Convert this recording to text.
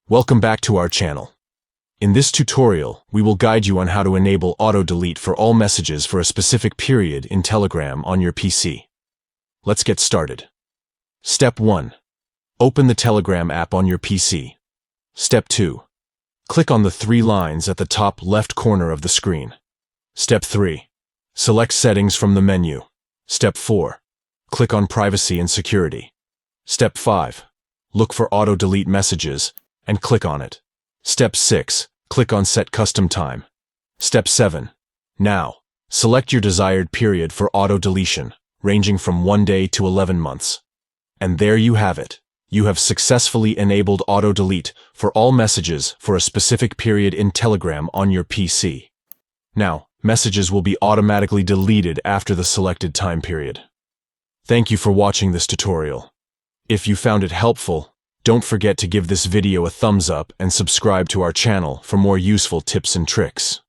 Welcome back to our channel. In this tutorial, we will guide you on how to enable auto-delete for all messages for a specific period in Telegram on your PC. Let's get started. Step 1. Open the Telegram app on your PC. Step 2. Click on the 3 lines at the top left corner of the screen. Step 3. Select Settings from the menu. Step 4. Click on Privacy and Security. Step 5. Look for auto-delete messages and click on it. Step 6. Click on Set Custom Time. Step 7. Now, select your desired period for auto-deletion, ranging from 1 day to 11 months. And there you have it. You have successfully enabled auto-delete for all messages for a specific period in Telegram on your PC. Now, messages will be automatically deleted after the selected time period. Thank you for watching this tutorial. If you found it helpful, don't forget to give this video a thumbs up and subscribe to our channel for more useful tips and tricks.